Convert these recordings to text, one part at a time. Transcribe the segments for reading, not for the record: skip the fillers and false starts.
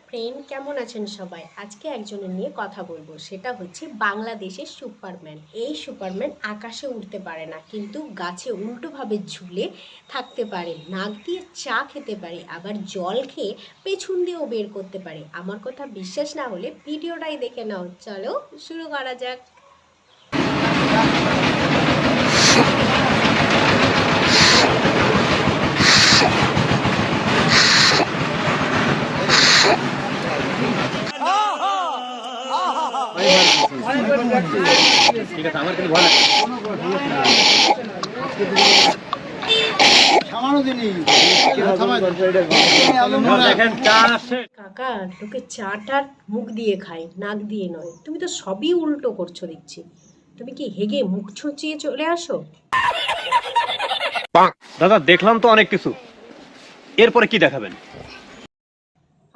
Friend কেমন আছেন সবাই? আজকে একজনের নিয়ে কথা বলবো, সেটা হচ্ছে বাংলাদেশের সুপারম্যান। এই সুপারম্যান আকাশে উঠতে পারে না, কিন্তু গাছে উল্টোভাবে ঝুলে থাকতে পারে, নাক দিয়ে চা খেতে পারে, আবার জল খেয়ে পেছন দিয়েও বের করতে পারে। আমার কথা বিশ্বাস না হলে ভিডিওটাই দেখে নাও। চলো শুরু করা যাক। ঠিক আছে, আমার কিন্তু ভয় লাগছে। দেখেন চা আসছে। কাকা, লোকে চাটার মুখ দিয়ে খায়, নাক দিয়ে নয়। তুমি তো সবই উল্টো করছো দেখছি। তুমি কি হেগে মুখ ছুঁচিয়ে চলে আসো? দাদা, দেখলাম তো অনেক কিছু, এরপরে কি দেখাবেন?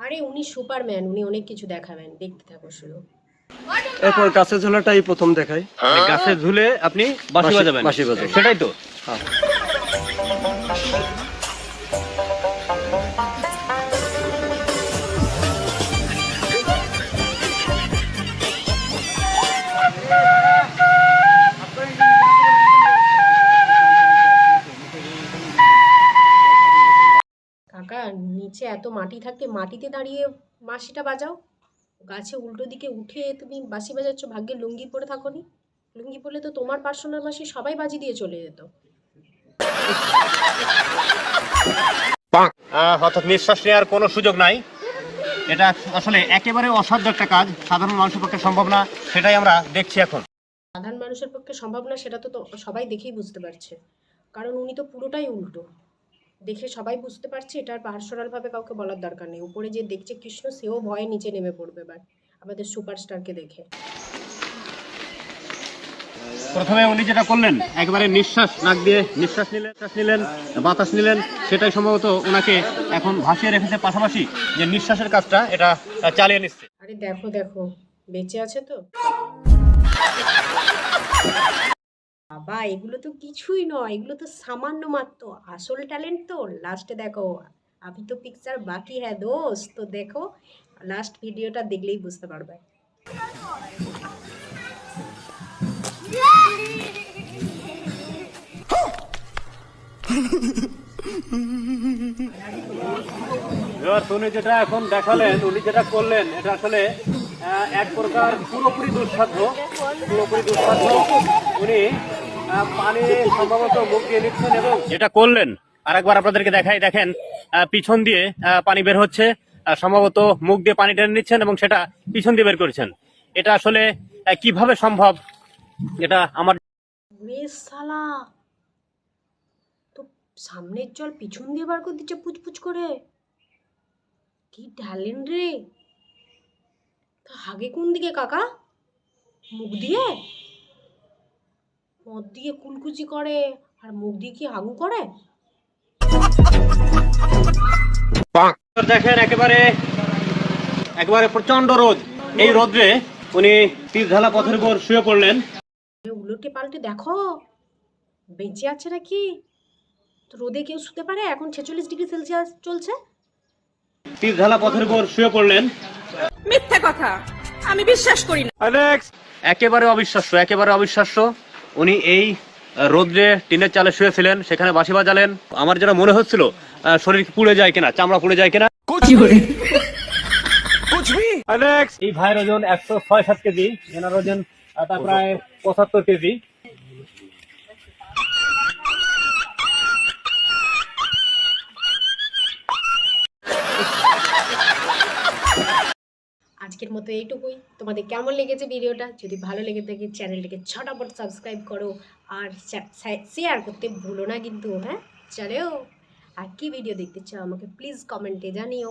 আরে উনি সুপারম্যান, উনি অনেক কিছু দেখাবেন, দেখতে থাকো শুরু। এরপর গাছের ঝোলাটাই প্রথম দেখাই। গাছে ঝুলে আপনি বাঁশি বাজাবেন, বাঁশি বাজাবো। সেটাই তো? হ্যাঁ। কাকা, নিচে এত মাটি থাকতে মাটিতে দাঁড়িয়ে বাঁশিটা বাজাও। গাছে উল্টো দিকে উঠে তুমি বাঁশি বাজাচ্ছ, ভাগ্যে লুঙ্গি পরে থাকো নি। লুঙ্গি পরলে তো তোমার পার্সোনাল বাঁশি সবাই বাজি দিয়ে চলে যেত। অর্থাৎ নিঃশ্বাস নেওয়ার কোনো সুযোগ নাই। এটা আসলে একেবারে অসাধ্য একটা কাজ, সাধারণ মানুষের পক্ষে সম্ভব না, সেটাই আমরা দেখছি এখন। সাধারণ মানুষের পক্ষে সম্ভব না, সেটা তো সবাই দেখেই বুঝতে পারছে, কারণ উনি তো পুরোটাই উল্টো। দেখে সবাই বুঝতে পারছে, এটা আর পার্সোনালভাবে কাউকে বলার দরকার নেই। উপরে যে দেখছে কৃষ্ণ, সেও ভয়ে নিচে নেমে পড়বে এবার আমাদের সুপারস্টারকে দেখে। প্রথমে উনি যেটা করলেন, একবারে নিঃশ্বাস নাক দিয়ে নিঃশ্বাস নিলেন, বাতাস নিলেন, সেটাই সম্ভবত ওনাকে এখন ভাসিয়ে রেখেছে, পাশাপাশি যে নিঃশ্বাসের কাজটা এটা চালিয়ে নিচ্ছে। আরে দেখো দেখো, বেঁচে আছে তো। বাবা, এগুলো তো কিছুই নয়, এগুলো তো সামান্য মাত্র। আসল ট্যালেন্ট তো লাস্টে দেখো। আমি তো পিকচার বাকি হ্যাঁ দোস্ত, তো দেখো লাস্ট ভিডিওটা দেখলেই বুঝতে পারবে। উনি যেটা এখন দেখালেন, উনি যেটা করলেন, এটা আসলে এক প্রকার পুরোপুরি দুঃসাধ্য। উনি পানি সম্ভবত মুখ দিয়ে নিচ্ছেন, এবং যেটা করলেন আরেকবার আপনাদেরকে দেখাই। দেখেন, পিছন দিয়ে পানি বের হচ্ছে, সম্ভবত মুখ দিয়ে পানি টেনে নিচ্ছেন এবং সেটা পিছন দিয়ে বের করছেন। এটা আসলে কিভাবে সম্ভব, এটা আমার শালা, তো সামনের জল পিছন দিয়ে বার করে দিচ্ছে পুচপুচ করে। কি ট্যালেন্ট রে! তা হাগে কোন দিকে কাকা? মুখ দিয়ে? মদ দিয়ে কুলকুচি করে আর মুখ দিয়ে কি হাগু করে? দেখেন, একেবারে প্রচন্ড রোদ। এই রোদ্রে উনি তীরঢালা পথের উপর শুয়ে পড়লেন। উল্টে পাল্টে দেখো, বেঁচে আছে নাকি। তো রোদে কেউ শুতে পারে? এখন 46 ডিগ্রি সেলসিয়াস চলছে। তীরঢালা পথের উপর শুয়ে পড়লেন। মিথ্যা কথা, আমি বিশ্বাস করি না। একেবারে অবিশ্বাস্য। উনি এই রোদ্রে টিনের চালে শুয়েছিলেন, সেখানে বাঁশি বাজালেন। আমার যেটা মনে হচ্ছিল, শরীর পুড়ে যায় কিনা, চামড়া পুড়ে যায় কিনা। এই ভাইয়ের ওজন 106-7 কেজি, এনার ওজন প্রায় 75 কেজি। আজকের মতো এইটুকুই। তোমাদের কেমন লেগেছে ভিডিওটা? যদি ভালো লেগে থাকে চ্যানেলটিকে ঝটাপট সাবস্ক্রাইব করো, আর শেয়ার করতে ভুলো না কিন্তু। হ্যাঁ চলো, আর কি ভিডিও দেখতে চাও আমাকে প্লিজ কমেন্টে জানিও।